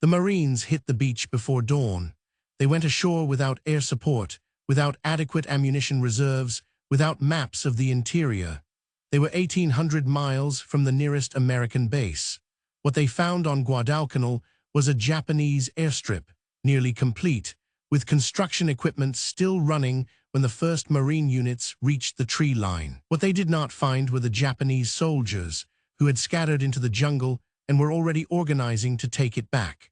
The Marines hit the beach before dawn. They went ashore without air support, without adequate ammunition reserves, without maps of the interior. They were 1,800 miles from the nearest American base. What they found on Guadalcanal was a Japanese airstrip, nearly complete, with construction equipment still running when the first Marine units reached the tree line. What they did not find were the Japanese soldiers, who had scattered into the jungle and were already organizing to take it back.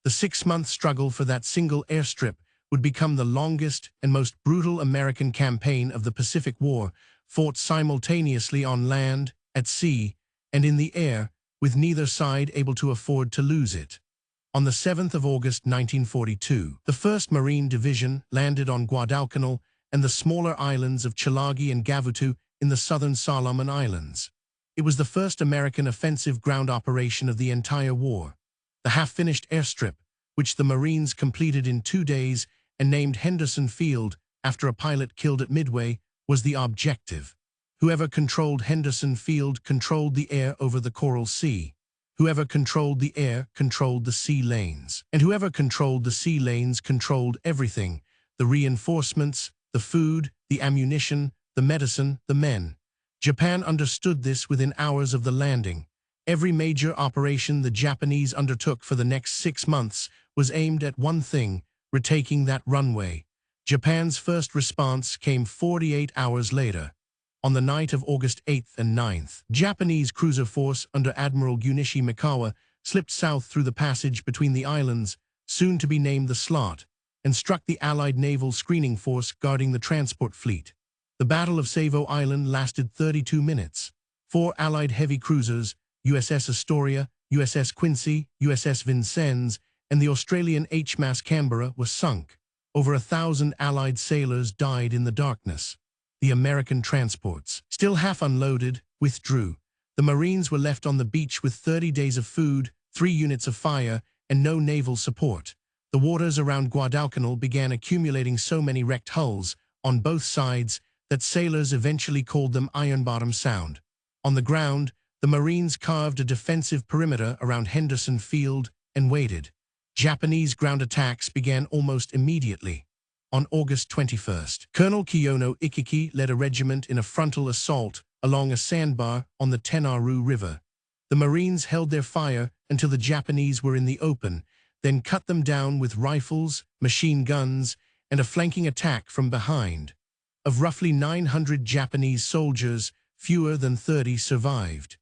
The 6-month struggle for that single airstrip would become the longest and most brutal American campaign of the Pacific War, fought simultaneously on land, at sea, and in the air, with neither side able to afford to lose it. On the 7th of August 1942, the 1st Marine Division landed on Guadalcanal and the smaller islands of Chilagi and Gavutu in the southern Solomon Islands. It was the first American offensive ground operation of the entire war. The half-finished airstrip, which the Marines completed in 2 days and named Henderson Field after a pilot killed at Midway, was the objective. Whoever controlled Henderson Field controlled the air over the Coral Sea. Whoever controlled the air controlled the sea lanes. And whoever controlled the sea lanes controlled everything: the reinforcements, the food, the ammunition, the medicine, the men. Japan understood this within hours of the landing. Every major operation the Japanese undertook for the next 6 months was aimed at one thing: retaking that runway. Japan's first response came 48 hours later. On the night of August 8th and 9th, Japanese cruiser force under Admiral Junichi Mikawa slipped south through the passage between the islands, soon to be named the Slot, and struck the Allied naval screening force guarding the transport fleet. The Battle of Savo Island lasted 32 minutes. 4 Allied heavy cruisers, USS Astoria, USS Quincy, USS Vincennes, and the Australian HMAS Canberra were sunk. Over 1,000 Allied sailors died in the darkness. The American transports, still half unloaded, withdrew. The Marines were left on the beach with 30 days of food, 3 units of fire, and no naval support. The waters around Guadalcanal began accumulating so many wrecked hulls, on both sides, that sailors eventually called them Iron Bottom Sound. On the ground, the Marines carved a defensive perimeter around Henderson Field and waited. Japanese ground attacks began almost immediately. On August 21st, Colonel Kiyono Ikiki led a regiment in a frontal assault along a sandbar on the Tenaru River. The Marines held their fire until the Japanese were in the open, then cut them down with rifles, machine guns, and a flanking attack from behind. Of roughly 900 Japanese soldiers, fewer than 30 survived.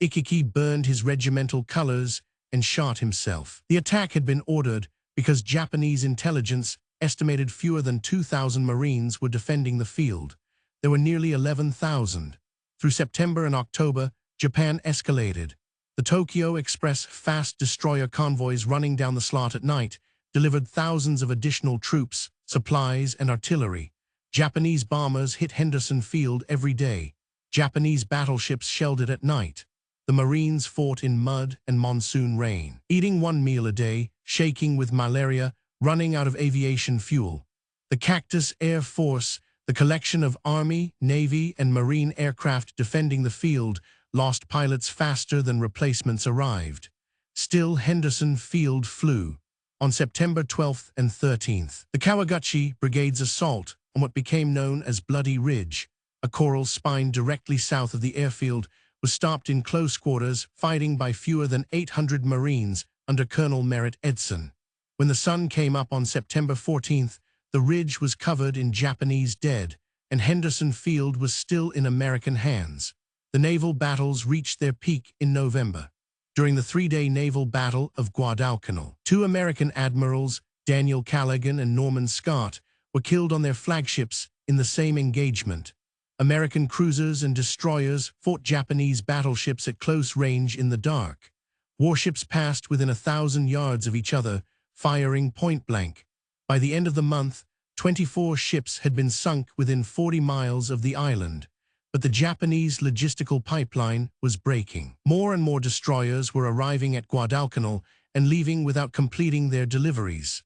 Ikiki burned his regimental colors and shot himself. The attack had been ordered because Japanese intelligence estimated fewer than 2,000 Marines were defending the field. There were nearly 11,000. Through September and October, Japan escalated. The Tokyo Express fast destroyer convoys running down the Slot at night delivered thousands of additional troops, supplies, and artillery. Japanese bombers hit Henderson Field every day. Japanese battleships shelled it at night. The Marines fought in mud and monsoon rain, eating 1 meal a day, shaking with malaria, running out of aviation fuel. The Cactus Air Force, the collection of Army, Navy, and Marine aircraft defending the field, lost pilots faster than replacements arrived. Still, Henderson Field flew. On September 12th and 13th, the Kawaguchi Brigade's assault on what became known as Bloody Ridge, a coral spine directly south of the airfield, was stopped in close quarters, fighting by fewer than 800 Marines under Colonel Merritt Edson. When the sun came up on September 14th, the ridge was covered in Japanese dead, and Henderson Field was still in American hands. The naval battles reached their peak in November. During the 3-day naval battle of Guadalcanal, 2 American admirals, Daniel Callaghan and Norman Scott, were killed on their flagships in the same engagement. American cruisers and destroyers fought Japanese battleships at close range in the dark. Warships passed within 1,000 yards of each other, firing point-blank. By the end of the month, 24 ships had been sunk within 40 miles of the island. But the Japanese logistical pipeline was breaking. More and more destroyers were arriving at Guadalcanal and leaving without completing their deliveries.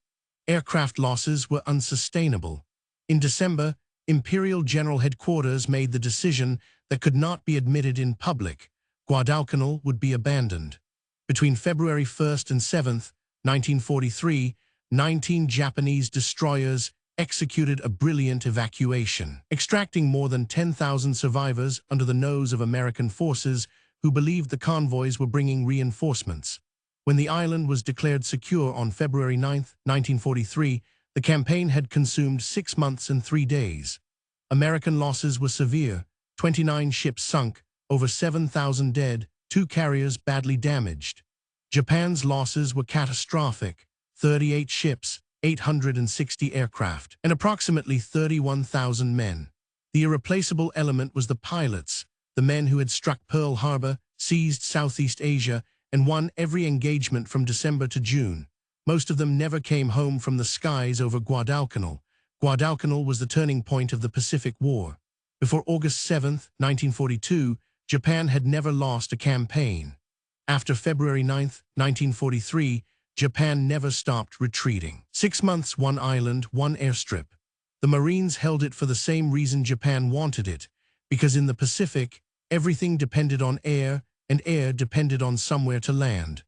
Aircraft losses were unsustainable. In December, Imperial General Headquarters made the decision that could not be admitted in public. Guadalcanal would be abandoned. Between February 1st and 7th, 1943, 19 Japanese destroyers executed a brilliant evacuation, extracting more than 10,000 survivors under the nose of American forces who believed the convoys were bringing reinforcements. When the island was declared secure on February 9, 1943, the campaign had consumed 6 months and 3 days. American losses were severe: 29 ships sunk, over 7,000 dead, 2 carriers badly damaged. Japan's losses were catastrophic: 38 ships, 860 aircraft, and approximately 31,000 men. The irreplaceable element was the pilots, the men who had struck Pearl Harbor, seized Southeast Asia, and won every engagement from December to June. Most of them never came home from the skies over Guadalcanal. Guadalcanal was the turning point of the Pacific War. Before August 7, 1942, Japan had never lost a campaign. After February 9, 1943, Japan never stopped retreating. 6 months, 1 island, 1 airstrip. The Marines held it for the same reason Japan wanted it, because in the Pacific, everything depended on air, and air depended on somewhere to land.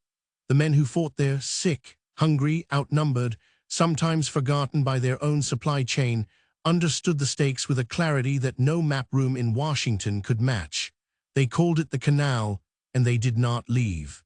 The men who fought there, sick, hungry, outnumbered, sometimes forgotten by their own supply chain, understood the stakes with a clarity that no map room in Washington could match. They called it the canal, and they did not leave.